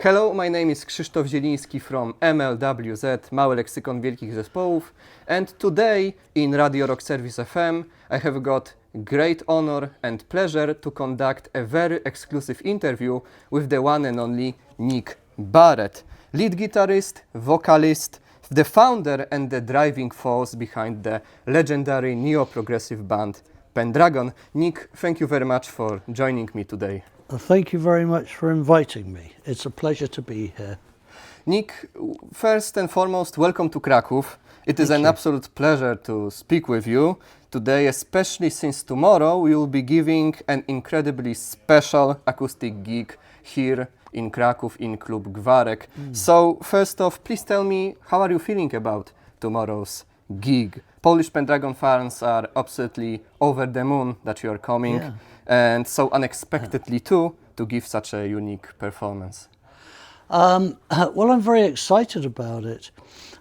Hello, my name is Krzysztof Zieliński from MLWZ, Mały Leksykon Wielkich Zespołów, and today in Radio Rockserwis FM I have got great honor and pleasure to conduct a very exclusive interview with the one and only Nick Barrett, lead guitarist, vocalist, the founder and the driving force behind the legendary neo-progressive band Pendragon. Nick, thank you very much for joining me today. Thank you very much for inviting me. It's a pleasure to be here. Nick, first and foremost, welcome to Kraków. It is an absolute pleasure to speak with you today, especially since tomorrow we will be giving an incredibly special acoustic gig here in Kraków in Klub Gwarek. So first off, please tell me, how are you feeling about tomorrow's gig? Polish Pendragon fans are absolutely over the moon that you are coming, and so unexpectedly too, to give such a unique performance. Well, I'm very excited about it.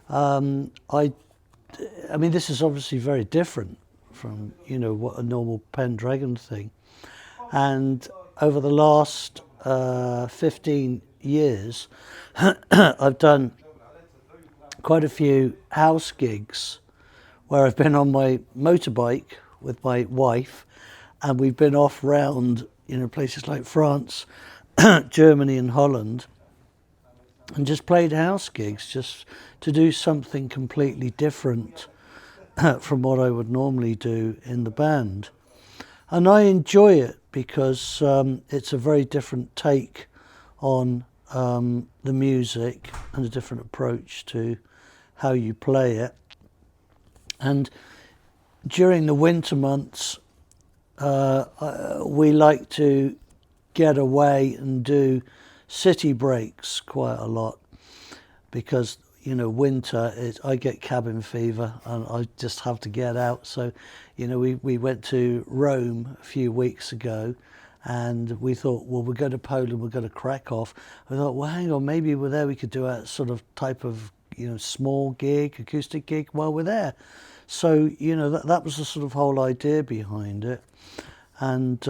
I mean, this is obviously very different from, what a normal Pendragon thing. And over the last 15 years, I've done quite a few house gigs where I've been on my motorbike with my wife, and we've been off round, places like France, Germany and Holland, and just played house gigs just to do something completely different from what I would normally do in the band. And I enjoy it because it's a very different take on the music and a different approach to how you play it. And during the winter months, we like to get away and do city breaks quite a lot because, winter, I get cabin fever and I just have to get out. So, we went to Rome a few weeks ago and we thought, well, we'll go to Poland, we'll go to Krakow. I thought, well, hang on, maybe we're there, we could do a sort of type of, small gig, acoustic gig while we're there. So, that was the sort of whole idea behind it. And,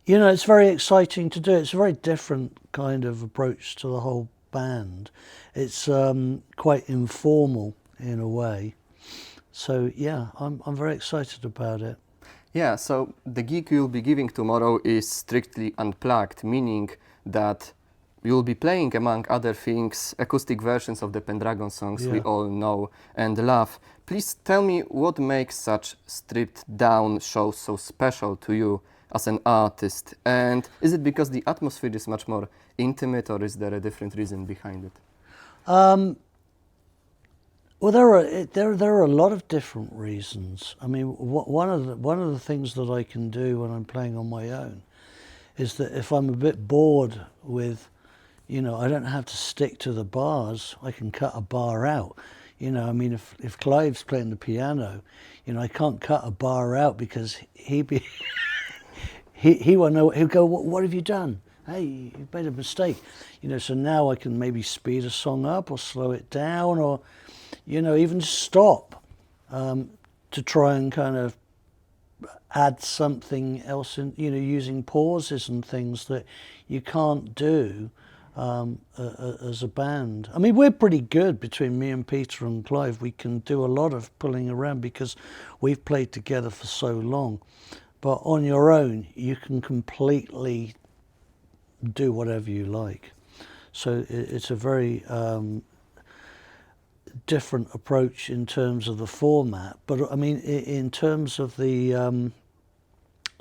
it's very exciting to do. It's a very different kind of approach to the whole band. It's quite informal in a way. So, yeah, I'm very excited about it. Yeah, so the gig you'll be giving tomorrow is strictly unplugged, meaning that you'll be playing, among other things, acoustic versions of the Pendragon songs we all know and love. Please tell me what makes such stripped-down shows so special to you as an artist, and is it because the atmosphere is much more intimate, or is there a different reason behind it? Well, there are a lot of different reasons. I mean, one of the things that I can do when I'm playing on my own is that if I'm a bit bored with, I don't have to stick to the bars. I can cut a bar out. I mean, if Clive's playing the piano, I can't cut a bar out because he won't know. He'll go, what have you done? Hey, you've made a mistake. So now I can maybe speed a song up or slow it down or, even stop to try and kind of add something else in, using pauses and things that you can't do as a band. I mean, we're pretty good between me and Peter and Clive. We can do a lot of pulling around because we've played together for so long. But on your own, you can completely do whatever you like. So it's a very different approach in terms of the format. But I mean, in terms of the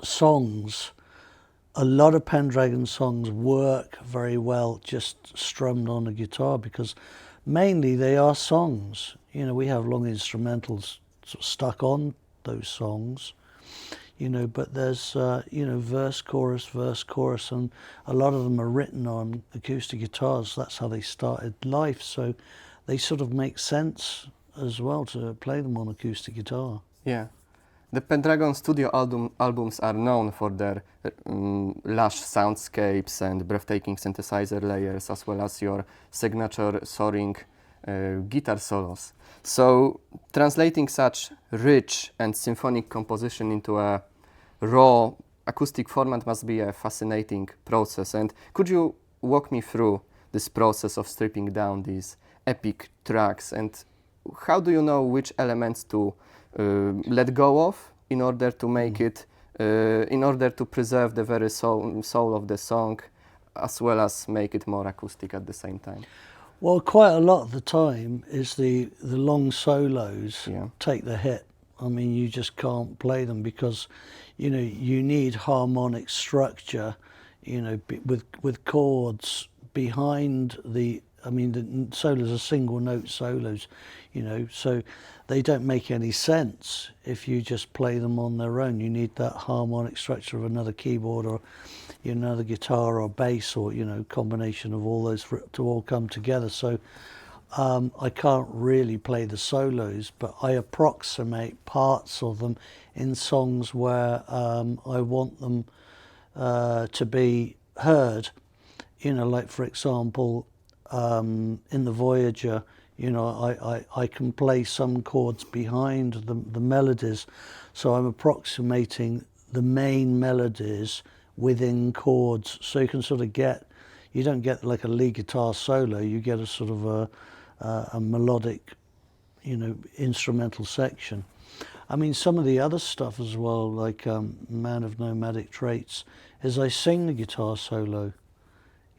songs, a lot of Pendragon songs work very well just strummed on a guitar because mainly they are songs. We have long instrumentals sort of stuck on those songs, but there's, verse, chorus, and a lot of them are written on acoustic guitars. That's how they started life. So they sort of make sense as well to play them on acoustic guitar. Yeah. The Pendragon studio albums are known for their lush soundscapes and breathtaking synthesizer layers, as well as your signature soaring guitar solos. So, translating such rich and symphonic composition into a raw acoustic format must be a fascinating process. And could you walk me through this process of stripping down these epic tracks, and how do you know which elements to let go of in order to make it, in order to preserve the very soul of the song, as well as make it more acoustic at the same time? Well, quite a lot of the time is the long solos take the hit. I mean, you just can't play them because, you know, you need harmonic structure, you know, with chords behind the. I mean, the solos are single note solos, you know, so they don't make any sense if you just play them on their own. You need that harmonic structure of another keyboard or another guitar or bass, or, you know, combination of all those for it to all come together. So I can't really play the solos, but I approximate parts of them in songs where I want them to be heard. You know, like for example, in the Voyager, you know, I can play some chords behind the melodies, so I'm approximating the main melodies within chords, so you can sort of you don't get like a lead guitar solo, you get a sort of a melodic, you know, instrumental section. I mean, some of the other stuff as well, like Man of Nomadic Traits, is I sing the guitar solo.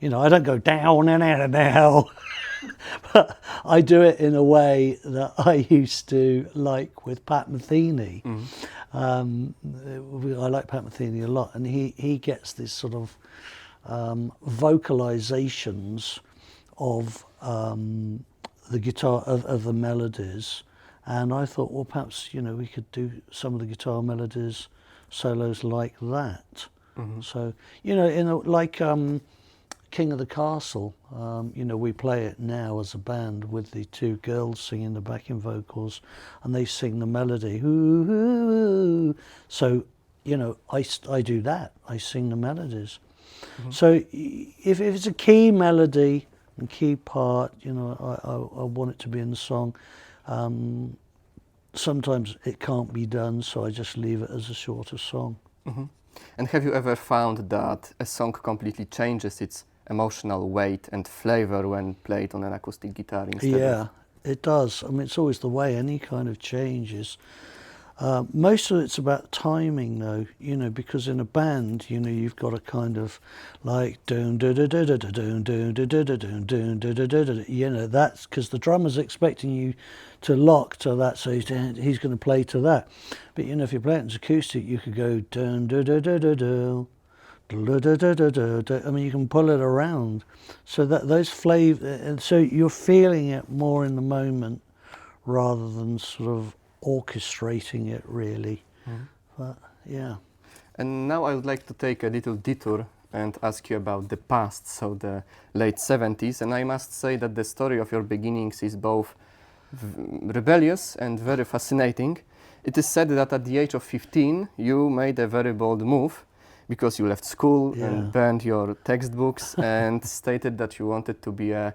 You know, I don't go down and out and down, but I do it in a way that I used to like with Pat Metheny. I like Pat Metheny a lot, and he gets this sort of vocalizations of the guitar, of the melodies, and I thought, well, perhaps, you know, we could do some of the guitar melodies, solos like that. So, you know, like King of the Castle, you know, we play it now as a band with the two girls singing the backing vocals, and they sing the melody. Ooh. So, you know, I do that. I sing the melodies. So if it's a key melody and key part, you know, I want it to be in the song. Sometimes it can't be done, so I just leave it as a shorter song. And have you ever found that a song completely changes its emotional weight and flavor when played on an acoustic guitar instead? Yeah, it does. I mean, it's always the way any kind of change is. Most of it's about timing, though, you know, because in a band, you know, you've got a kind of like doon da da da da da doon doon da da da doon doon da da da da. You know, that's because the drummer's expecting you to lock to that, so he's going to play to that. But you know, if you play it as acoustic, you could go doon da da da da da. I mean, you can pull it around, so that those flavor, and so you're feeling it more in the moment rather than sort of orchestrating it, really. But yeah. And now I would like to take a little detour and ask you about the past, so the late 70s. And I must say that the story of your beginnings is both rebellious and very fascinating. It is said that at the age of 15 you made a very bold move, because you left school and burned your textbooks and stated that you wanted to be a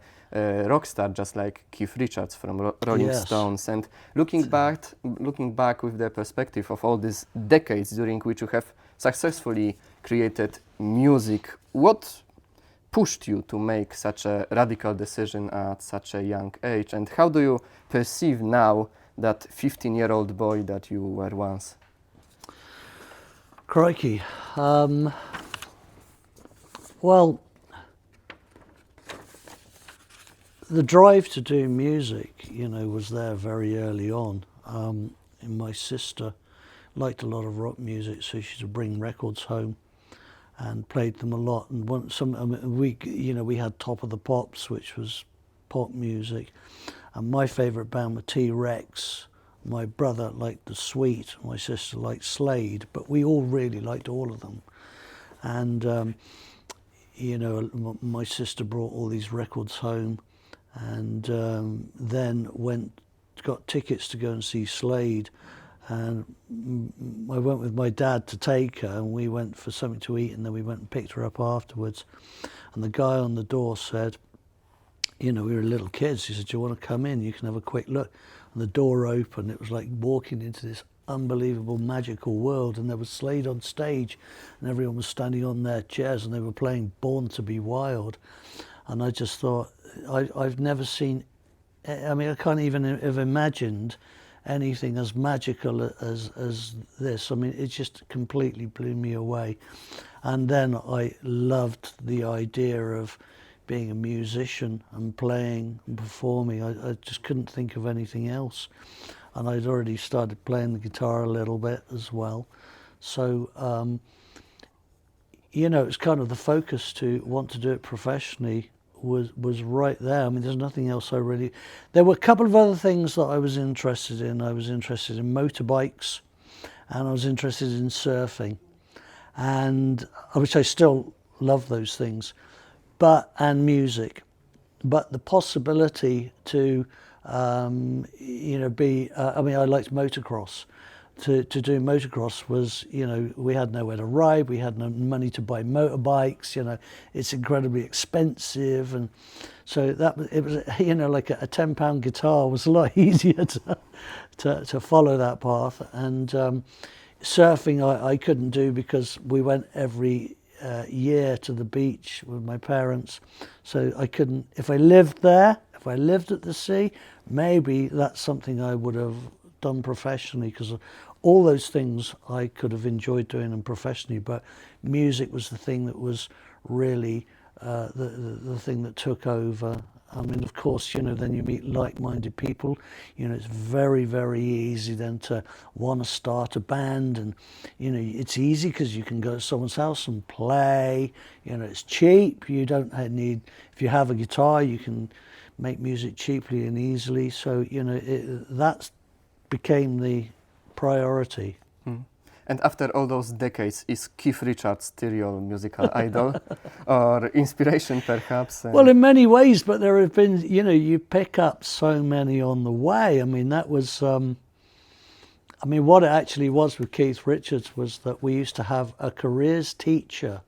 rock star, just like Keith Richards from Rolling Stones. And looking back with the perspective of all these decades during which you have successfully created music, what pushed you to make such a radical decision at such a young age? And how do you perceive now that 15-year-old boy that you were once? Crikey. Well, the drive to do music, you know, was there very early on. And my sister liked a lot of rock music, so she used to bring records home and played them a lot. And we had Top of the Pops, which was pop music, and my favourite band were T-Rex. My brother liked The Sweet, my sister liked Slade, but we all really liked all of them. And, you know, my sister brought all these records home, and then got tickets to go and see Slade. And I went with my dad to take her, and we went for something to eat, and then we went and picked her up afterwards. And the guy on the door said, you know, we were little kids, he said, do you want to come in? You can have a quick look. And the door opened, it was like walking into this unbelievable magical world, and there was Slade on stage and everyone was standing on their chairs and they were playing Born to Be Wild, and I just thought, I've never seen, I mean, I can't even have imagined anything as magical as this. I mean, it just completely blew me away. And then I loved the idea of being a musician and playing and performing. I just couldn't think of anything else. And I'd already started playing the guitar a little bit as well. So, you know, it's kind of the focus to want to do it professionally was right there. I mean, there's nothing else I really... There were a couple of other things that I was interested in. I was interested in motorbikes and I was interested in surfing. And which I still love those things, and music. But the possibility to, you know, be... I mean, I liked motocross. To do motocross was, you know, we had nowhere to ride, we had no money to buy motorbikes, you know, it's incredibly expensive, and so it was, you know, like a £10 guitar was a lot easier to follow that path. And surfing I couldn't do because we went every year to the beach with my parents, so I couldn't. If I lived there, if I lived at the sea, maybe that's something I would have done professionally, because all those things I could have enjoyed doing them professionally, but music was the thing that was really the thing that took over. I mean, of course, you know, then you meet like-minded people. You know, it's very, very easy then to want to start a band, and you know, it's easy because you can go to someone's house and play. You know, it's cheap. You don't need, if you have a guitar, you can make music cheaply and easily. So, you know, that's became the priority. And after all those decades, is Keith Richards still your musical idol or inspiration perhaps? Well, in many ways, but there have been, you know, you pick up so many on the way. I mean, that was, I mean, what it actually was with Keith Richards was that we used to have a careers teacher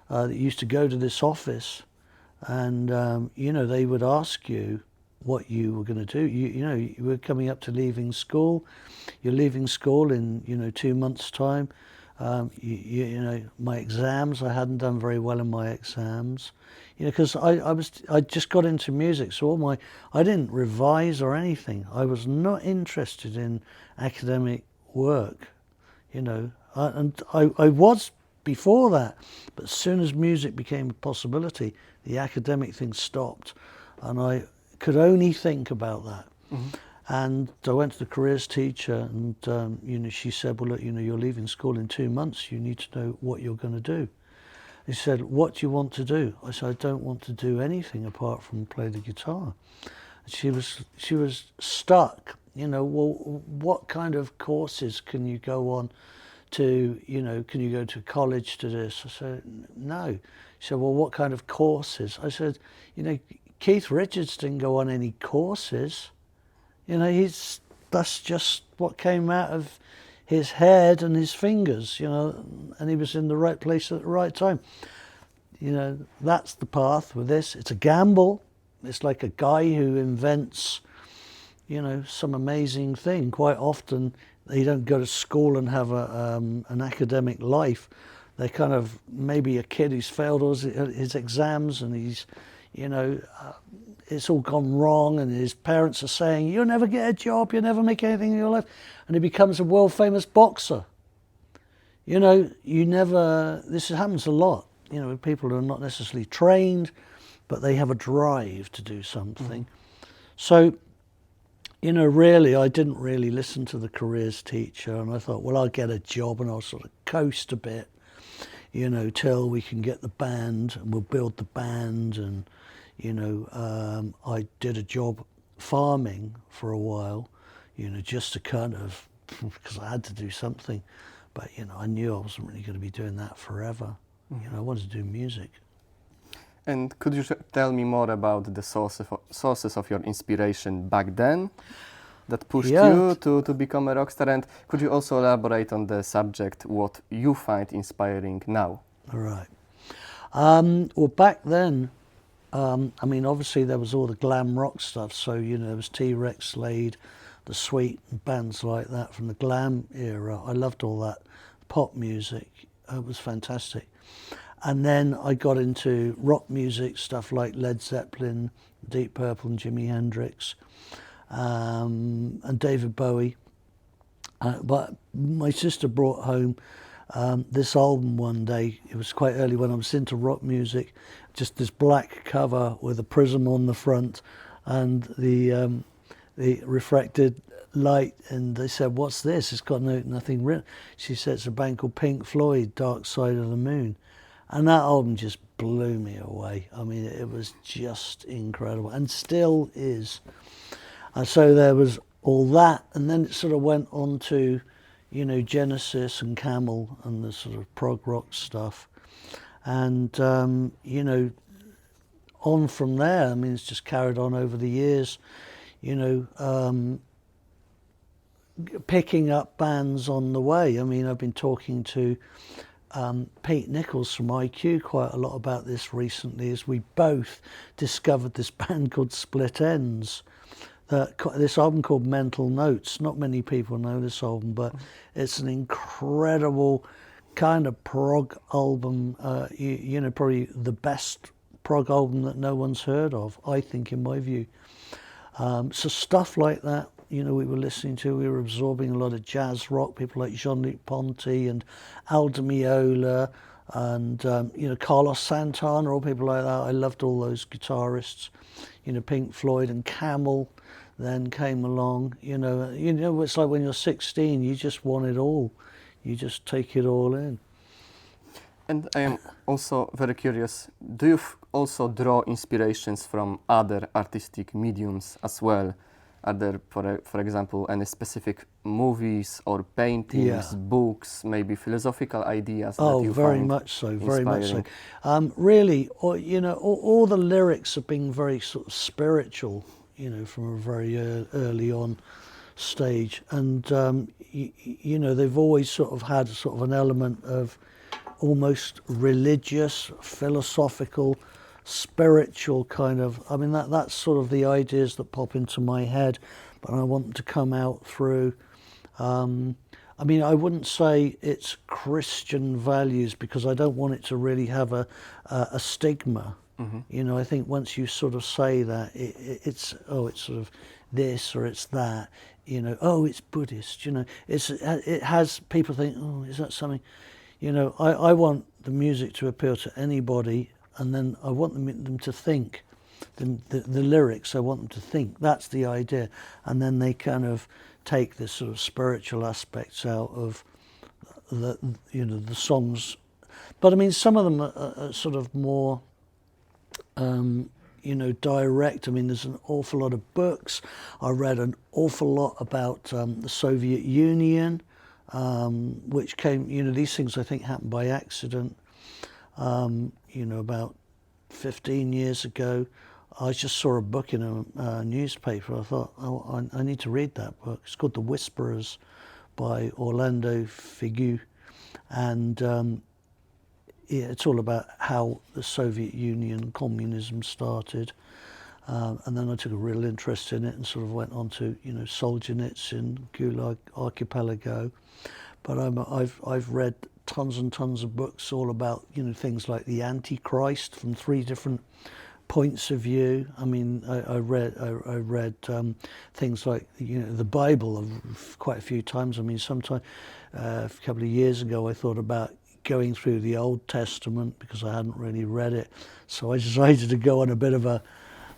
that used to go to this office, and, you know, they would ask you what you were going to do. You know, you were coming up to leaving school. You're leaving school in, you know, 2 months' time. You know, my exams, I hadn't done very well in my exams. You know, because I just got into music, so I didn't revise or anything. I was not interested in academic work, you know, and I was before that, but as soon as music became a possibility, the academic thing stopped, and I could only think about that. Mm-hmm. And I went to the careers teacher, and you know, she said, well, look, you know, you're leaving school in 2 months, you need to know what you're going to do. He said, what do you want to do? I said, I don't want to do anything apart from play the guitar. And she was stuck, you know, well, what kind of courses can you go on to, you know, can you go to college to this? I said, no. She said, well, what kind of courses? I said, you know, Keith Richards didn't go on any courses. You know, that's just what came out of his head and his fingers, you know, and he was in the right place at the right time. You know, that's the path with this. It's a gamble. It's like a guy who invents, you know, some amazing thing. Quite often they don't go to school and have an academic life. They're kind of maybe a kid who's failed all his exams, and he's, you know, it's all gone wrong, and his parents are saying, you'll never get a job, you'll never make anything in your life, and he becomes a world famous boxer. You know, this happens a lot, you know, with people who are not necessarily trained, but they have a drive to do something. Mm. So, you know, really, I didn't really listen to the careers teacher, and I thought, well, I'll get a job and I'll sort of coast a bit, you know, till we can get the band, and we'll build the band. And you know, I did a job farming for a while, you know, just to kind of, because I had to do something, but you know, I knew I wasn't really going to be doing that forever. Mm-hmm. You know, I wanted to do music. And could you tell me more about the sources of your inspiration back then that pushed you to become a rock star? And could you also elaborate on the subject, what you find inspiring now? All right. Well, back then, I mean, obviously there was all the glam rock stuff. So, you know, there was T-Rex, Slade, the Sweet and bands like that from the glam era. I loved all that pop music. It was fantastic. And then I got into rock music, stuff like Led Zeppelin, Deep Purple and Jimi Hendrix, and David Bowie. But my sister brought home this album one day. It was quite early when I was into rock music, just this black cover with a prism on the front and the refracted light, and they said, "What's this? It's got nothing written." She said, "It's a band called Pink Floyd, Dark Side of the Moon." And that album just blew me away. I mean, it was just incredible, and still is. And so there was all that, and then it sort of went on to, you know, Genesis and Camel and the sort of prog rock stuff. And, you know, on from there, I mean, it's just carried on over the years, you know, picking up bands on the way. I mean, I've been talking to Pete Nichols from IQ quite a lot about this recently, as we both discovered this band called Split Ends. This album called Mental Notes. Not many people know this album, but it's an incredible kind of prog album. You know, probably the best prog album that no one's heard of, I think, in my view. So stuff like that, you know, we were listening to. We were absorbing a lot of jazz rock, people like Jean-Luc Ponty and Al Di Meola and, you know, Carlos Santana, all people like that. I loved all those guitarists. You know, Pink Floyd and Camel then came along. You know, it's like when you're 16, you just want it all. You just take it all in. And I am also very curious, do you also draw inspirations from other artistic mediums as well? Are there, for example, any specific movies or paintings, books, maybe philosophical ideas that you very find much so, very much so. inspiring? Really, you know, all the lyrics have been very sort of spiritual, you know, from a very early on stage. And, you know, they've always sort of had sort of an element of almost religious, philosophical, spiritual kind of, I mean, that's sort of the ideas that pop into my head, but I want them to come out through, I mean, I wouldn't say it's Christian values, because I don't want it to really have a stigma. Mm-hmm. You know, I think once you sort of say that, it's sort of this or it's that, you know, it's Buddhist, you know, it has people think, is that something, you know, I want the music to appeal to anybody. And then I want them to think, the lyrics, I want them to think. That's the idea. And then they kind of take this sort of spiritual aspects out of the songs. But I mean, some of them are sort of more, you know, direct. I mean, there's an awful lot of books. I read an awful lot about the Soviet Union, which came, you know, these things I think happened by accident. You know, about 15 years ago, I just saw a book in a newspaper. I thought, I need to read that book. It's called The Whisperers by Orlando Figu. And it's all about how the Soviet Union, communism started. And then I took a real interest in it and sort of went on to, you know, Solzhenitsyn, Gulag Archipelago. But I've read tons and tons of books all about, you know, things like the Antichrist from 3 different points of view. I mean, I read things like, you know, the Bible quite a few times. I mean, sometime a couple of years ago, I thought about going through the Old Testament because I hadn't really read it. So I decided to go on a bit of a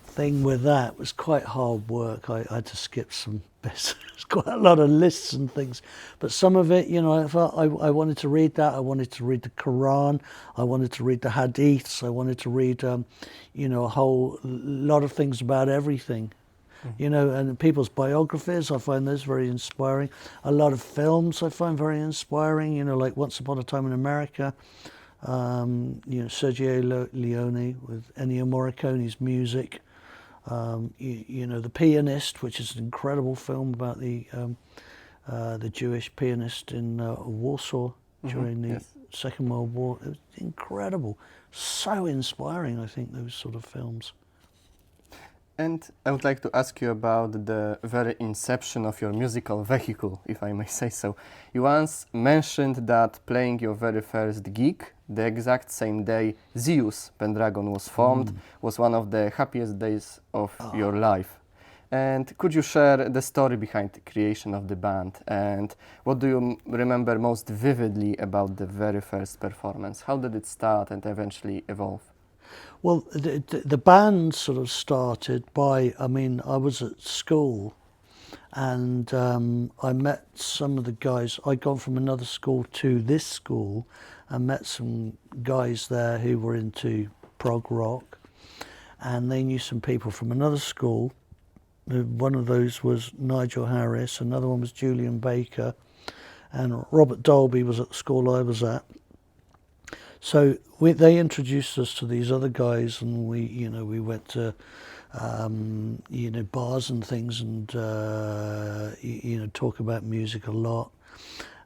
thing with that. It was quite hard work. I had to skip some bits. There's quite a lot of lists and things, but some of it, you know, I felt I wanted to read that. I wanted to read the Quran. I wanted to read the Hadiths. I wanted to read, you know, a whole lot of things about everything. You know, and people's biographies, I find those very inspiring. A lot of films I find very inspiring, you know, like Once Upon a Time in America, you know, Sergio Leone with Ennio Morricone's music. You know, The Pianist, which is an incredible film about the Jewish pianist in Warsaw during the Second World War. It was incredible, so inspiring. I think those sort of films. And I would like to ask you about the very inception of your musical vehicle, if I may say so. You once mentioned that playing your very first gig, the exact same day Zeus, Pendragon, was formed, was one of the happiest days of your life. And could you share the story behind the creation of the band? And what do you remember most vividly about the very first performance? How did it start and eventually evolve? Well, the band sort of started by, I mean, I was at school and I met some of the guys. I'd gone from another school to this school and met some guys there who were into prog rock, and they knew some people from another school. One of those was Nigel Harris, another one was Julian Baker, and Robert Dolby was at the school I was at. So they introduced us to these other guys, and we went to bars and things, and talk about music a lot.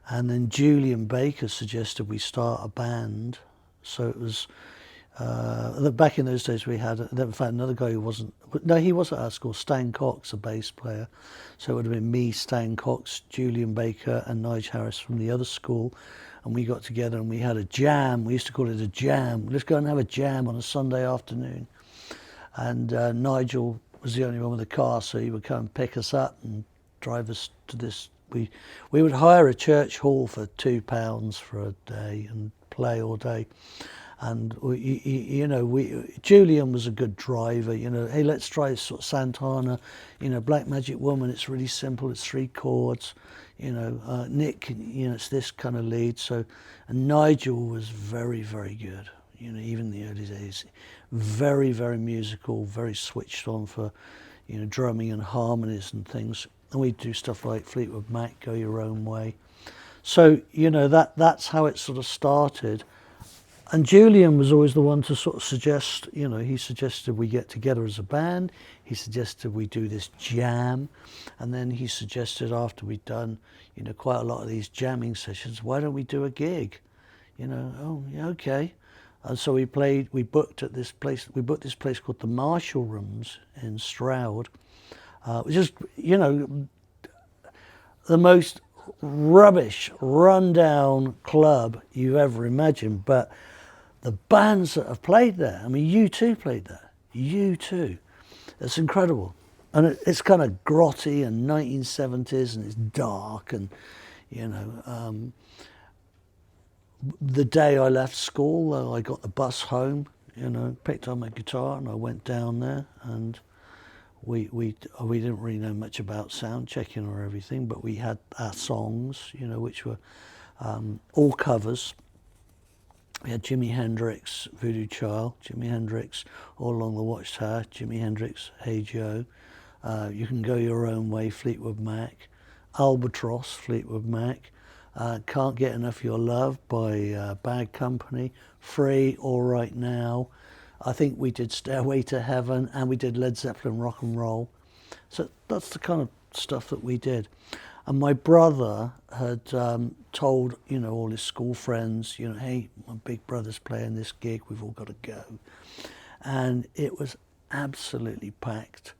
And then Julian Baker suggested we start a band. So it was back in those days we had, in fact, another guy who wasn't. No, he was at our school, Stan Cox, a bass player. So it would have been me, Stan Cox, Julian Baker, and Nigel Harris from the other school. And we got together and we had a jam. We used to call it a jam. Let's go and have a jam on a Sunday afternoon. And Nigel was the only one with a car, so he would come and pick us up and drive us to this. We would hire a church hall for £2 for a day and play all day. And Julian was a good driver. Hey, let's try sort of Santana. Black Magic Woman. It's really simple. It's 3 chords. Nick, it's this kind of lead. So, and Nigel was very, very good. Even in the early days, very, very musical, very switched on for, drumming and harmonies and things. And we'd do stuff like Fleetwood Mac, Go Your Own Way. So, that's how it sort of started. And Julian was always the one to sort of suggest, he suggested we get together as a band. He suggested we do this jam. And then he suggested after we'd done, quite a lot of these jamming sessions, why don't we do a gig? Oh, yeah, okay. And so we booked this place called the Marshall Rooms in Stroud, which is, the most rubbish, run-down club you ever imagined. But the bands that have played there, I mean, U2 played there, U2. It's incredible. And it's kind of grotty and 1970s, and it's dark, and, the day I left school, I got the bus home, picked up my guitar and I went down there, and we didn't really know much about sound checking or everything, but we had our songs, which were all covers. We had Jimi Hendrix, Voodoo Child, Jimi Hendrix, All Along the Watchtower, Jimi Hendrix, Hey Joe, You Can Go Your Own Way, Fleetwood Mac, Albatross, Fleetwood Mac, Can't Get Enough Your Love by Bad Company, Free, All Right Now. I think we did Stairway to Heaven, and we did Led Zeppelin Rock and Roll. So that's the kind of stuff that we did. And my brother had told, all his school friends, hey, my big brother's playing this gig, we've all got to go. And it was absolutely packed.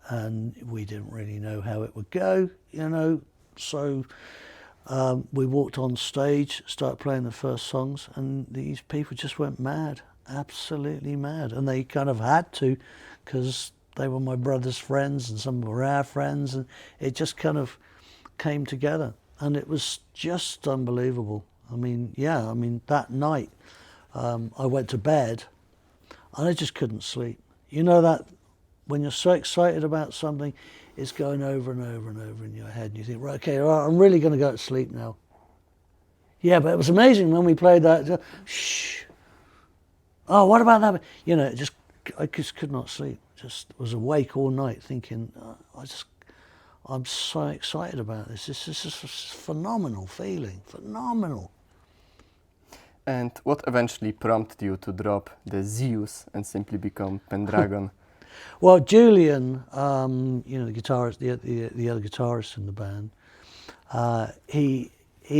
And we didn't really know how it would go, So we walked on stage, started playing the first songs, and these people just went mad, absolutely mad. And they kind of had to, because they were my brother's friends and some were our friends, and it just kind of came together, and it was just unbelievable. That night I went to bed and I just couldn't sleep. That when you're so excited about something, it's going over and over and over in your head, and you think, right, okay, all right, I'm really going to go to sleep now. Yeah, but it was amazing when we played that. Shh. Oh, what about that? I just could not sleep. Just was awake all night thinking, I'm so excited about this. This is just a phenomenal feeling, phenomenal. And what eventually prompted you to drop the Zeus and simply become Pendragon? Well, Julian, the guitarist, the other guitarist in the band, he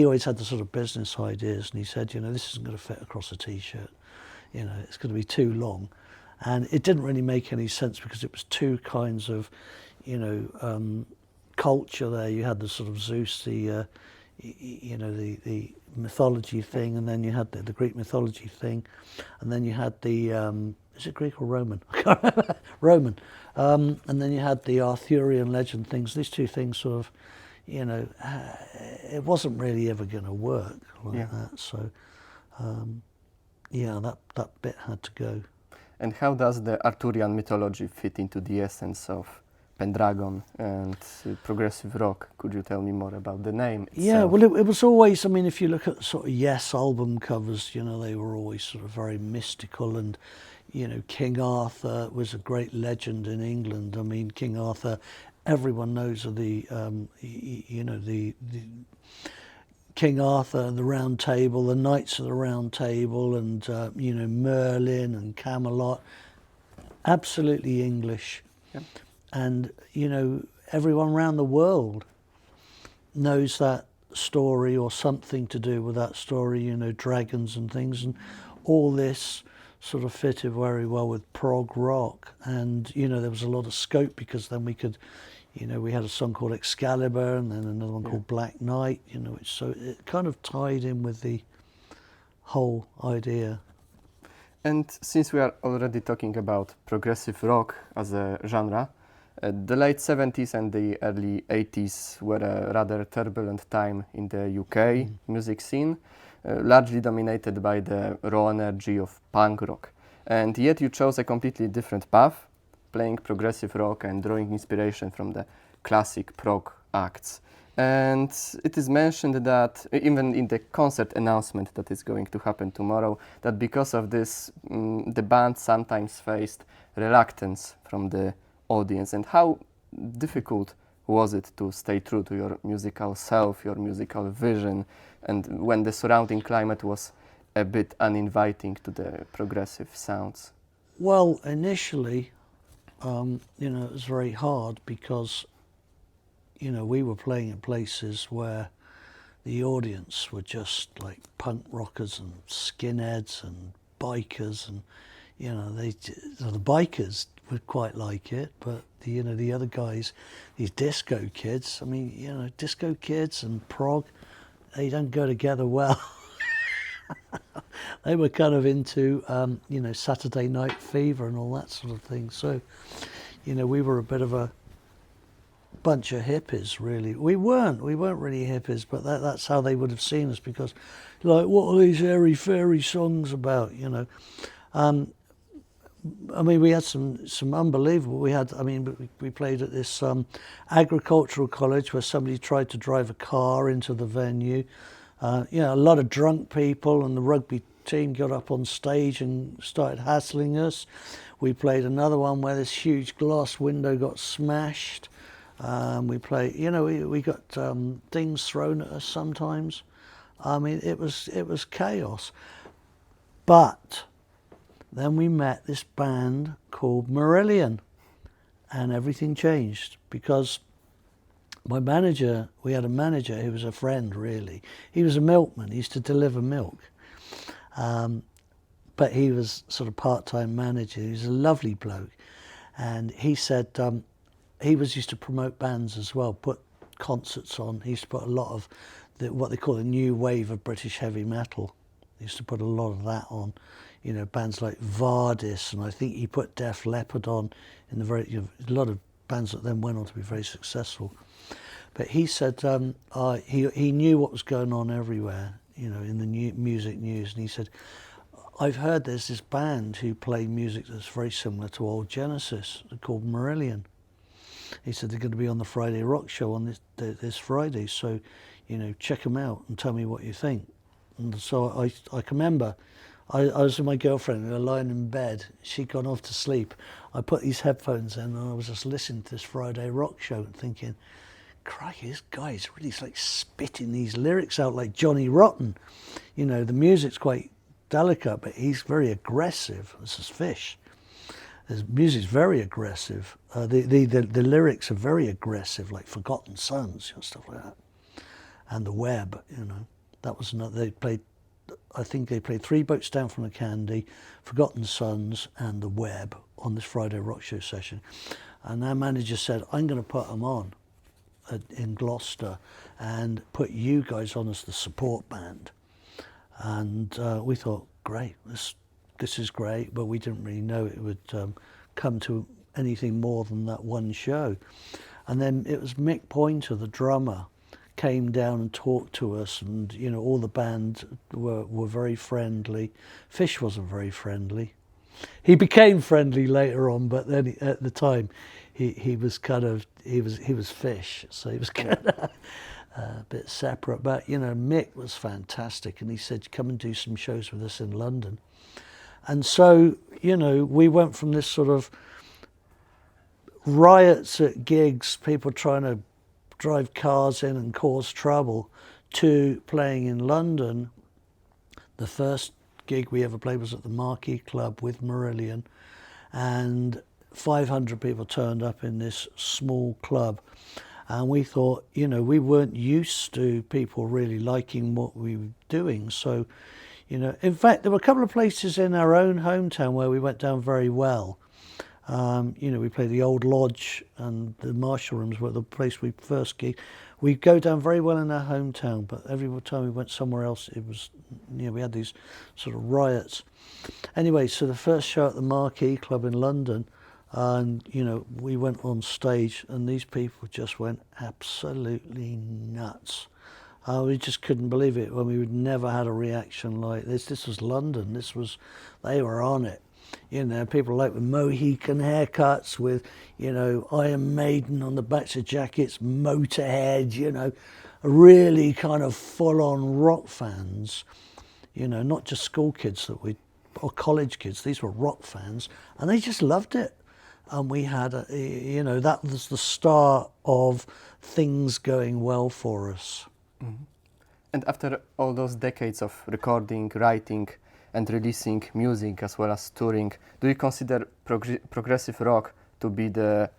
always had the sort of business ideas, and he said, this isn't going to fit across a T-shirt. It's going to be too long. And it didn't really make any sense because it was two kinds of, culture there. You had the sort of Zeus, the mythology thing, and then you had the Greek mythology thing, and then you had the is it Greek or Roman? I can't remember. Roman, and then you had the Arthurian legend things. These two things sort of, it wasn't really ever going to work like that. So, that bit had to go. And how does the Arthurian mythology fit into the essence of Pendragon and progressive rock? Could you tell me more about the name itself? Yeah, well, it was always, I mean, if you look at sort of Yes album covers, they were always sort of very mystical, and, King Arthur was a great legend in England. I mean, King Arthur, everyone knows of the King Arthur and the Round Table, the Knights of the Round Table, and, Merlin and Camelot, absolutely English. Yeah. And, everyone around the world knows that story or something to do with that story, dragons and things. And all this sort of fitted very well with prog rock. And, there was a lot of scope because then we could, we had a song called Excalibur and then another one called Black Knight, so it kind of tied in with the whole idea. And since we are already talking about progressive rock as a genre, the late 70s and the early 80s were a rather turbulent time in the UK music scene, largely dominated by the raw energy of punk rock. And yet you chose a completely different path, playing progressive rock and drawing inspiration from the classic prog acts. And it is mentioned that, even in the concert announcement that is going to happen tomorrow, that because of this, the band sometimes faced reluctance from the audience. And how difficult was it to stay true to your musical self, your musical vision, and when the surrounding climate was a bit uninviting to the progressive sounds? Well, initially, it was very hard because, we were playing in places where the audience were just like punk rockers and skinheads and bikers, and, the bikers would quite like it, but the other guys, these disco kids, I mean, disco kids and prog, they don't go together well. They were kind of into, Saturday Night Fever and all that sort of thing. So, we were a bit of a bunch of hippies, really. We weren't really hippies, but that's how they would have seen us, because, like, what are these airy-fairy songs about, we had some unbelievable. We played at this agricultural college where somebody tried to drive a car into the venue. A lot of drunk people, and the rugby team got up on stage and started hassling us. We played another one where this huge glass window got smashed. We played, we got things thrown at us sometimes. It was chaos. But then we met this band called Marillion, and everything changed because we had a manager who was a friend, really. He was a milkman. He used to deliver milk. But he was sort of part-time manager. He was a lovely bloke. And he said he used to promote bands as well, put concerts on. He used to put a lot of what they call the new wave of British heavy metal. He used to put a lot of that on. Bands like Vardis, and I think he put Def Leppard on in a lot of bands that then went on to be very successful. But he said he knew what was going on everywhere, in the music news, and he said, I've heard there's this band who play music that's very similar to old Genesis, called Marillion. He said they're going to be on the Friday Rock Show on this Friday, so, check them out and tell me what you think. And so I can remember, I was with my girlfriend, we were lying in bed, she'd gone off to sleep. I put these headphones in and I was just listening to this Friday Rock Show and thinking, crikey, this guy's really like spitting these lyrics out like Johnny Rotten. The music's quite delicate, but he's very aggressive. This is Fish. The music's very aggressive. The lyrics are very aggressive, like Forgotten Sons, stuff like that. And The Web, that was another. They played I think they played Three Boats Down from the Candy, Forgotten Sons and The Web on this Friday Rock Show session. And our manager said, I'm going to put them on in Gloucester and put you guys on as the support band. And we thought, great, this is great, but we didn't really know it would come to anything more than that one show. And then it was Mick Pointer, the drummer, came down and talked to us, and you know, all the band were very friendly. Fish wasn't very friendly. He became friendly later on, but then at the time he was kind of he was Fish, so he was kind of a bit separate. But you know, Mick was fantastic, and he said, come and do some shows with us in London. And so, you know, we went from this sort of riots at gigs, people trying to drive cars in and cause trouble, to playing in London. The first gig we ever played was at the Marquee Club with Marillion, and 500 people turned up in this small club. And we thought, you know, we weren't used to people really liking what we were doing. So, you know, in fact, there were a couple of places in our own hometown where we went down very well. You know, we played the Old Lodge and the Marshall Rooms were the place we first gig. We go down very well in our hometown, but every time we went somewhere else, it was, you know, we had these sort of riots. Anyway, so the first show at the Marquee Club in London, and, you know, we went on stage and these people just went absolutely nuts. We just couldn't believe it when we would never had a reaction like this. This was London. They were on it. You know, people like with Mohican haircuts, with, you know, Iron Maiden on the backs of jackets, Motorhead, you know, really kind of full-on rock fans, you know, not just school kids or college kids, these were rock fans, and they just loved it. And we had, you know, that was the start of things going well for us. Mm-hmm. And after all those decades of recording, writing, and releasing music as well as touring, do you consider progressive rock to be the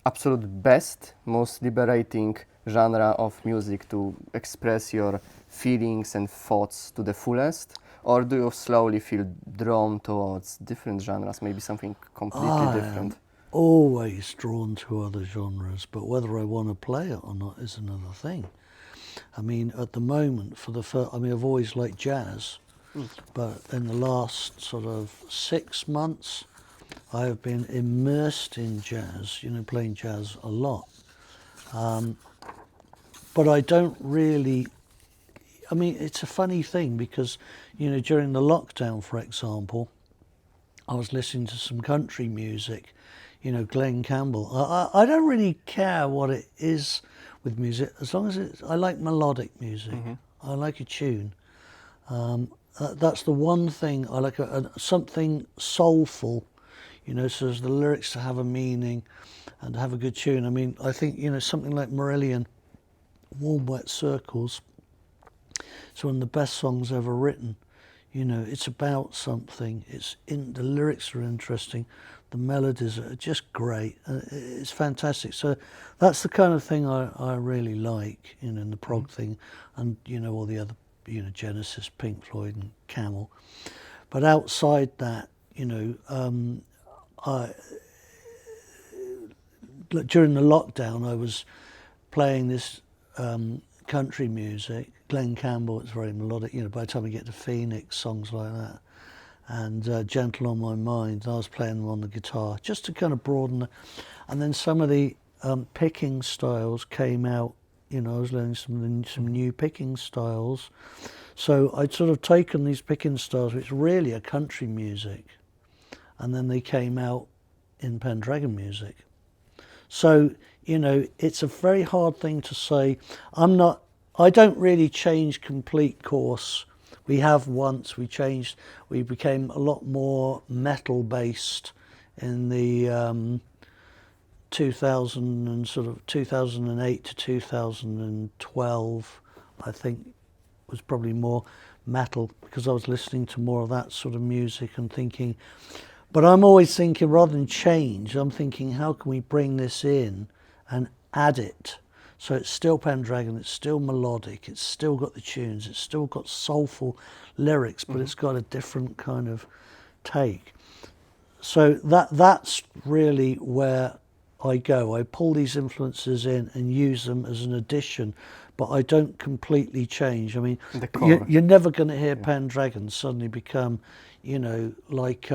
absolute best, most liberating genre of music to express your feelings and thoughts to the fullest? Or do you slowly feel drawn towards different genres, maybe something completely different? Always drawn to other genres, but whether I want to play it or not is another thing. I mean, at the moment, I've always liked jazz. But in the last sort of 6 months, I have been immersed in jazz, you know, playing jazz a lot. But I don't really, I mean, it's a funny thing because, you know, during the lockdown, for example, I was listening to some country music, you know, Glenn Campbell. I don't really care what it is with music, as long as I like melodic music. Mm-hmm. I like a tune. That's the one thing I like, something soulful, you know, so as the lyrics to have a meaning and to have a good tune. I mean, I think, you know, something like Marillion, Warm Wet Circles, it's one of the best songs ever written. You know, it's about something, the lyrics are interesting, the melodies are just great, it's fantastic. So that's the kind of thing I really like, you know, in the prog thing, and, you know, all the other, you know, Genesis, Pink Floyd and Camel. But outside that, you know, during the lockdown I was playing this country music. Glenn Campbell, it's very melodic, you know, by the time we get to Phoenix, songs like that, and Gentle on My Mind, I was playing them on the guitar just to kind of broaden and then some of the picking styles came out. You know, I was learning some new picking styles. So I'd sort of taken these picking styles, which really are country music, and then they came out in Pendragon music. So, you know, it's a very hard thing to say. I don't really change complete course. We have once, we became a lot more metal based in the 2008 to 2012, I think, was probably more metal because I was listening to more of that sort of music and thinking, but I'm always thinking rather than change, I'm thinking how can we bring this in and add it? So it's still Pendragon, it's still melodic, it's still got the tunes, it's still got soulful lyrics, but it's got a different kind of take. So that's really where I go. I pull these influences in and use them as an addition, but I don't completely change. I mean, you're never going to hear Pendragon suddenly become, you know, like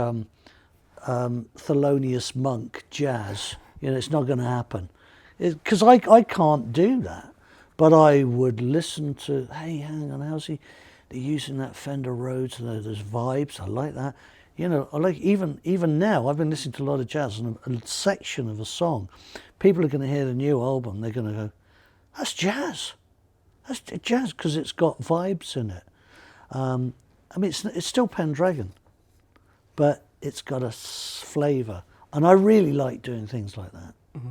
Thelonious Monk jazz. You know, it's not going to happen. Because I can't do that. But I would listen to, hey, hang on, how's he? They're using that Fender Rhodes, and there's vibes, I like that. You know, I like even now, I've been listening to a lot of jazz, and a section of a song, people are going to hear the new album, they're going to go, that's jazz. That's jazz, because it's got vibes in it. I mean, it's still Pendragon, but it's got a flavour. And I really like doing things like that. Mm-hmm.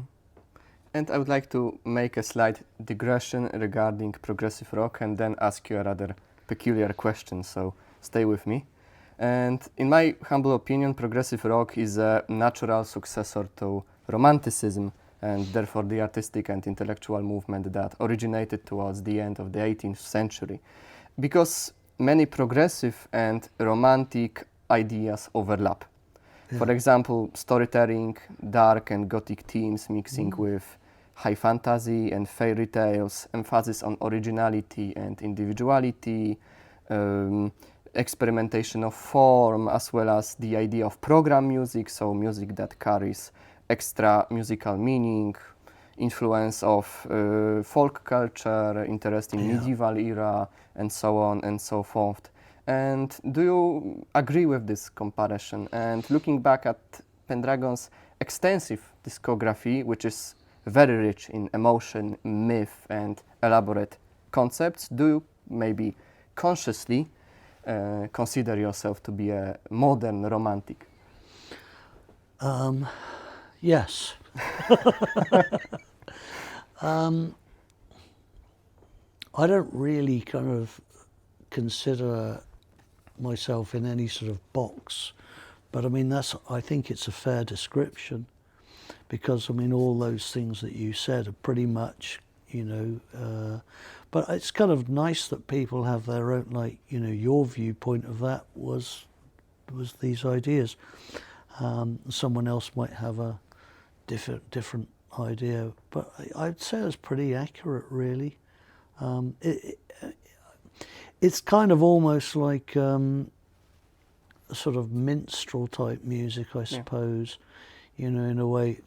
And I would like to make a slight digression regarding progressive rock and then ask you a rather peculiar question, so stay with me. And in my humble opinion, progressive rock is a natural successor to Romanticism, and therefore the artistic and intellectual movement that originated towards the end of the 18th century. Because many progressive and romantic ideas overlap. Yeah. For example, storytelling, dark and gothic themes mixing with high fantasy and fairy tales, emphasis on originality and individuality, experimentation of form, as well as the idea of program music, so music that carries extra musical meaning, influence of folk culture, interest in medieval era, and so on and so forth. And do you agree with this comparison? And looking back at Pendragon's extensive discography, which is very rich in emotion, myth, and elaborate concepts, do you maybe consciously consider yourself to be a modern romantic? Yes. I don't really kind of consider myself in any sort of box, but I mean, I think it's a fair description, because I mean, all those things that you said are pretty much, you know, but it's kind of nice that people have their own, like, you know, your viewpoint of that was these ideas. Someone else might have a different idea, but I'd say it's pretty accurate, really. It's kind of almost like a sort of minstrel type music, I suppose, you know, in a way,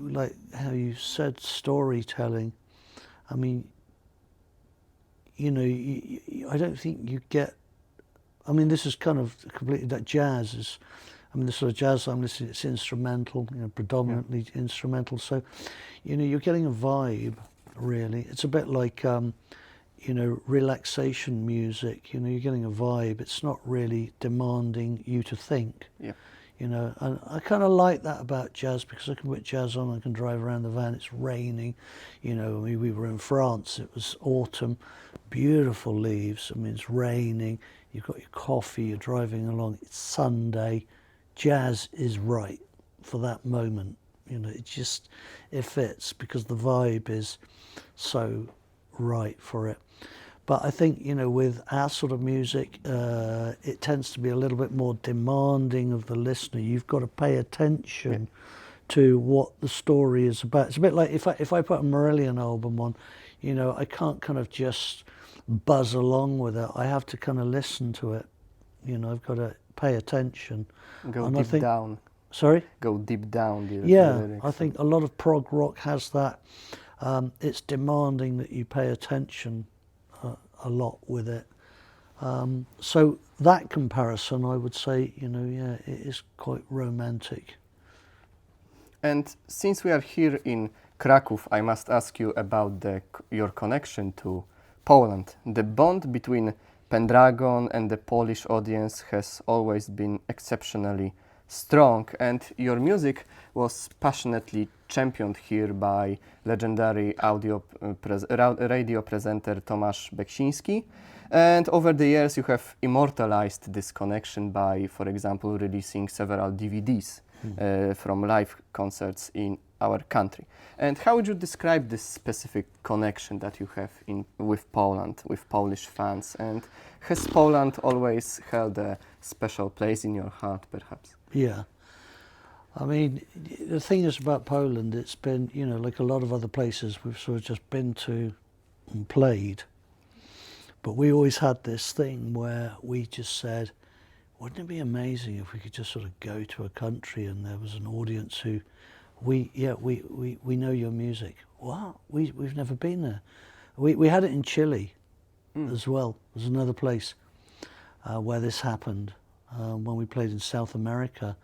like how you said, storytelling. I mean, you know, I don't think you get, I mean, this is kind of completely, that jazz is, I mean, the sort of jazz I'm listening to, it's instrumental, you know, predominantly instrumental. So, you know, you're getting a vibe, really. It's a bit like, you know, relaxation music. You know, you're getting a vibe. It's not really demanding you to think. Yeah. You know, and I kind of like that about jazz, because I can put jazz on, I can drive around the van, it's raining. You know, I mean, we were in France, it was autumn, beautiful leaves. I mean, it's raining, you've got your coffee, you're driving along, it's Sunday. Jazz is right for that moment. You know, it fits, because the vibe is so right for it. But I think, you know, with our sort of music, it tends to be a little bit more demanding of the listener. You've got to pay attention to what the story is about. It's a bit like if I put a Marillion album on, you know, I can't kind of just buzz along with it. I have to kind of listen to it. You know, I've got to pay attention. Go deep down. Sorry? Go deep down. I think a lot of prog rock has that. It's demanding that you pay attention a lot with it. So that comparison, I would say, you know, yeah, it is quite romantic. And since we are here in Kraków, I must ask you about your connection to Poland. The bond between Pendragon and the Polish audience has always been exceptionally strong, and your music was passionately championed here by legendary radio presenter Tomasz Beksiński. And over the years you have immortalized this connection by, for example, releasing several DVDs from live concerts in our country. And how would you describe this specific connection that you have with Poland, with Polish fans? And has Poland always held a special place in your heart, perhaps? Yeah. I mean, the thing is about Poland, it's been, you know, like a lot of other places we've sort of just been to and played. But we always had this thing where we just said, wouldn't it be amazing if we could just sort of go to a country and there was an audience who, we know your music. What? We've never been there. We had it in Chile as well. There's another place where this happened. When we played in South America,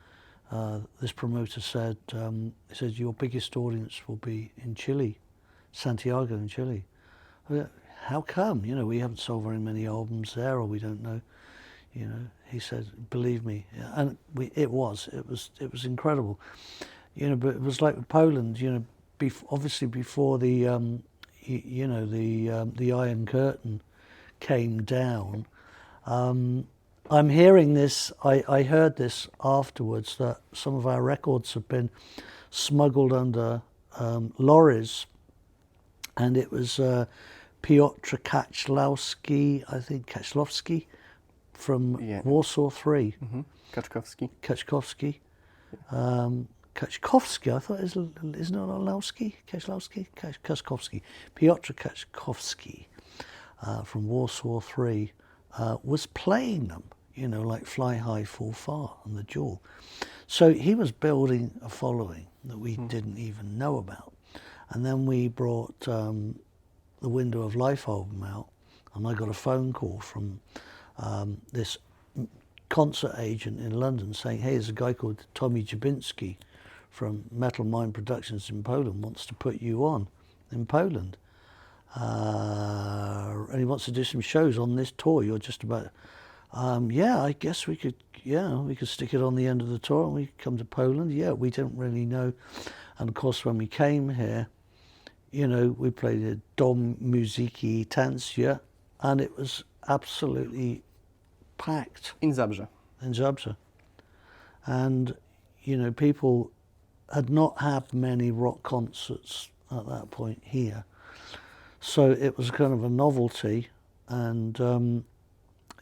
this promoter said, he said, your biggest audience will be in Chile, Santiago in Chile. How come? You know, we haven't sold very many albums there, or we don't know. You know, he said, believe me, and it was incredible. You know, but it was like with Poland. You know, obviously before the the Iron Curtain came down. I'm hearing this. I heard this afterwards that some of our records have been smuggled under lorries, and it was Piotr Kachlowski, I think Kachlowski, from Warsaw 3. Mm-hmm. Kachkowski. Yeah. Kachkowski, I thought, isn't it Lowski? Kachkowski. Piotr Kachkowski from Warsaw 3 was playing them, you know, like Fly High, Fall Far and The Jewel. So he was building a following that we didn't even know about. And then we brought the Window of Life album out, and I got a phone call from this concert agent in London saying, hey, there's a guy called Tommy Jabinski from Metal Mind Productions in Poland wants to put you on in Poland. And he wants to do some shows on this tour. You're just about, yeah, I guess we could stick it on the end of the tour and we could come to Poland. Yeah, we didn't really know. And of course, when we came here, you know, we played a Dom Muzyki Tancia, and it was absolutely packed. In Zabrze. And, you know, people had not had many rock concerts at that point here. So it was kind of a novelty, and,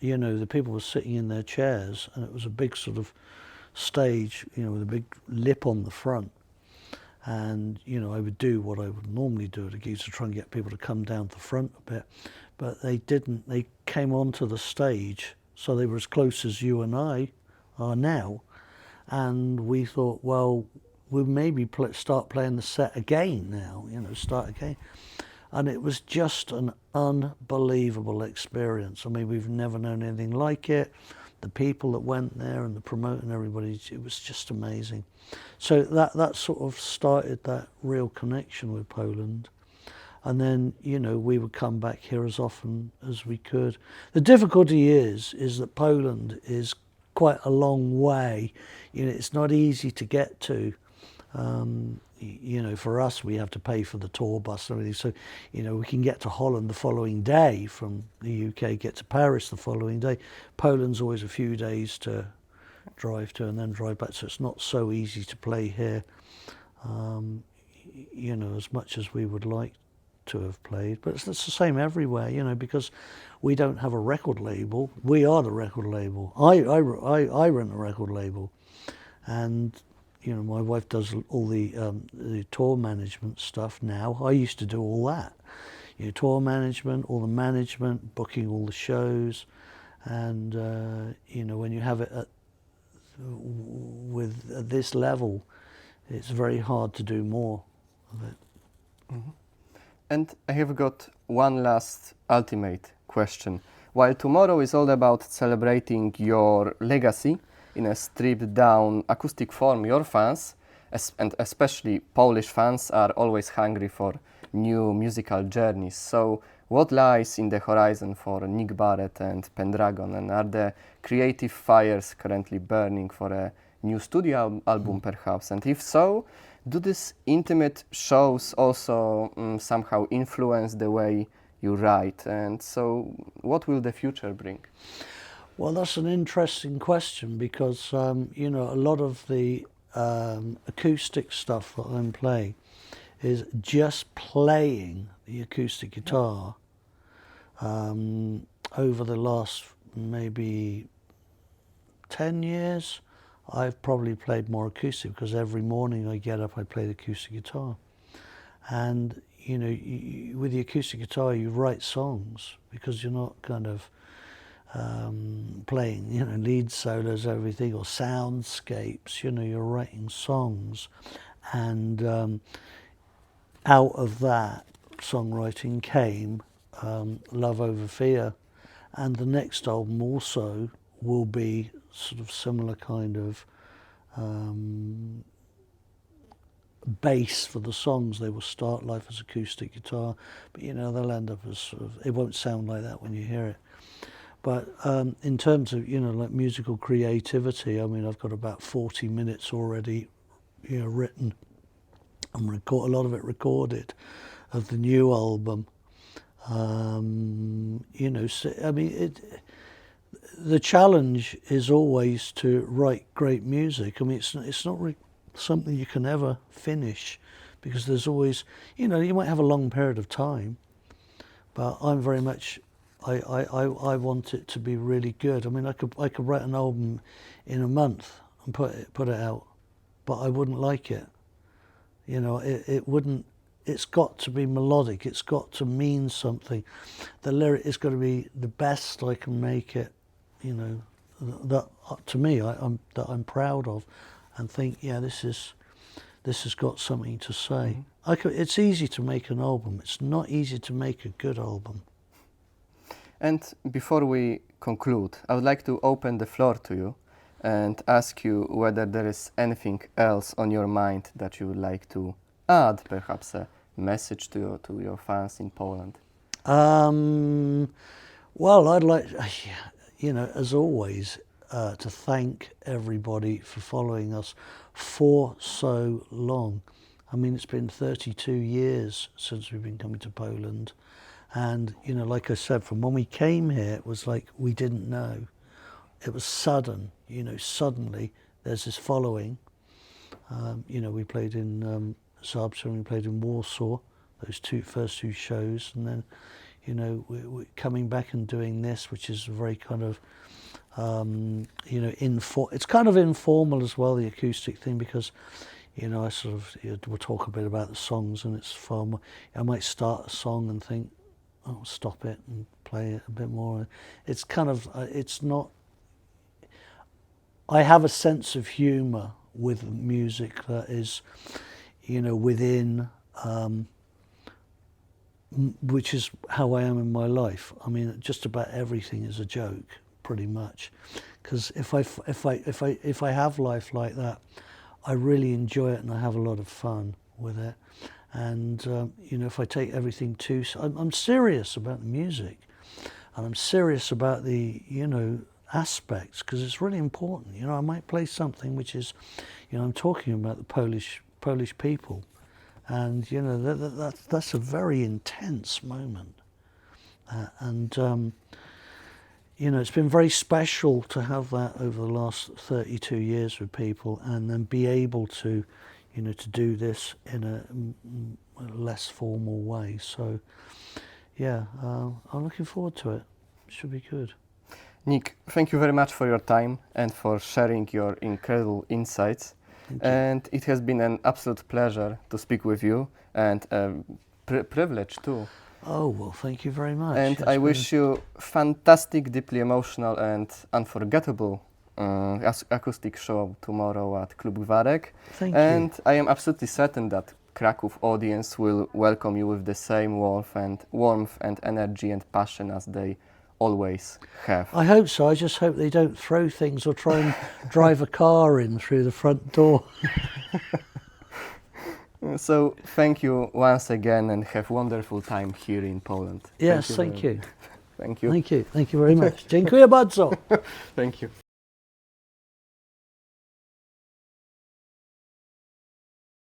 you know, the people were sitting in their chairs, and it was a big sort of stage, you know, with a big lip on the front. And, you know, I would do what I would normally do at a gig to try and get people to come down to the front a bit. But they didn't. They came onto the stage, so they were as close as you and I are now. And we thought, well, we'll maybe start playing the set again now, you know, start again. And it was just an unbelievable experience. I mean, we've never known anything like it. The people that went there and the promoter and everybody, it was just amazing. So that sort of started that real connection with Poland. And then, you know, we would come back here as often as we could. The difficulty is that Poland is quite a long way. You know, it's not easy to get to. You know, for us, we have to pay for the tour bus and everything. So, you know, we can get to Holland the following day from the UK, get to Paris the following day. Poland's always a few days to drive to and then drive back. So it's not so easy to play here, you know, as much as we would like to have played. But it's the same everywhere, you know, because we don't have a record label. We are the record label. I run a record label, and you know, my wife does all the tour management stuff now. I used to do all that, you know, tour management, all the management, booking all the shows, and you know, when you have it at this level, it's very hard to do more of it. Mm-hmm. And I have got one last ultimate question. While tomorrow is all about celebrating your legacy in a stripped down acoustic form, your fans, and especially Polish fans, are always hungry for new musical journeys. So what lies in the horizon for Nick Barrett and Pendragon, and are the creative fires currently burning for a new studio album perhaps? And if so, do these intimate shows also somehow influence the way you write? And so what will the future bring? Well, that's an interesting question because, you know, a lot of the acoustic stuff that I'm playing is just playing the acoustic guitar. Over the last maybe 10 years, I've probably played more acoustic because every morning I get up, I play the acoustic guitar. And, you know, with the acoustic guitar, you write songs because you're not kind of playing, you know, lead solos, everything, or soundscapes. You know, you're writing songs. And out of that songwriting came Love Over Fear. And the next album also will be sort of similar kind of bass for the songs. They will start life as acoustic guitar, but you know, they'll end up as sort of, it won't sound like that when you hear it. But in terms of, you know, like musical creativity, I mean, I've got about 40 minutes already, you know, written and a lot of it recorded of the new album. You know, so, I mean, the challenge is always to write great music. I mean, it's not really something you can ever finish because there's always, you know, you might have a long period of time, but I'm very much, I want it to be really good. I mean, I could write an album in a month and put it out, but I wouldn't like it. You know, it wouldn't. It's got to be melodic. It's got to mean something. The lyric is got to be the best I can make it. You know, that to me, that I'm proud of, and think, yeah, this has got something to say. It's easy to make an album. It's not easy to make a good album. And before we conclude, I would like to open the floor to you and ask you whether there is anything else on your mind that you would like to add, perhaps a message to your fans in Poland. Well, I'd like, you know, as always, to thank everybody for following us for so long. I mean, it's been 32 years since we've been coming to Poland. And, you know, like I said, from when we came here, it was like we didn't know. It was sudden, you know, suddenly there's this following. You know, we played in Zabrze and we played in Warsaw, those first two shows. And then, you know, we're coming back and doing this, which is very kind of, you know, it's kind of informal as well, the acoustic thing, because, you know, I sort of, we'll talk a bit about the songs, and it's far more, I might start a song and think, oh, stop it and play it a bit more. It's kind of, it's not, I have a sense of humour with music that is, you know, within, which is how I am in my life. I mean, just about everything is a joke, pretty much, because if I have life like that, I really enjoy it and I have a lot of fun with it. And you know, if I take everything too, I'm serious about the music, and I'm serious about the, you know, aspects, because it's really important. You know, I might play something which is, you know, I'm talking about the Polish people, and you know, that's a very intense moment, and you know, it's been very special to have that over the last 32 years with people, and then be able to, you know, to do this in a less formal way. So, yeah, I'm looking forward to it. It should be good. Nick, thank you very much for your time and for sharing your incredible insights. And it has been an absolute pleasure to speak with you, and a privilege too. Oh, well, thank you very much. And I wish you fantastic, deeply emotional and unforgettable acoustic show tomorrow at Klub Gwarek. Thank you. And I am absolutely certain that Kraków audience will welcome you with the same warmth and energy and passion as they always have. I hope so. I just hope they don't throw things or try and drive a car in through the front door. So thank you once again and have wonderful time here in Poland. Yes, thank you. Thank you. Thank you. Thank you very much. Dziękuję bardzo. Thank you.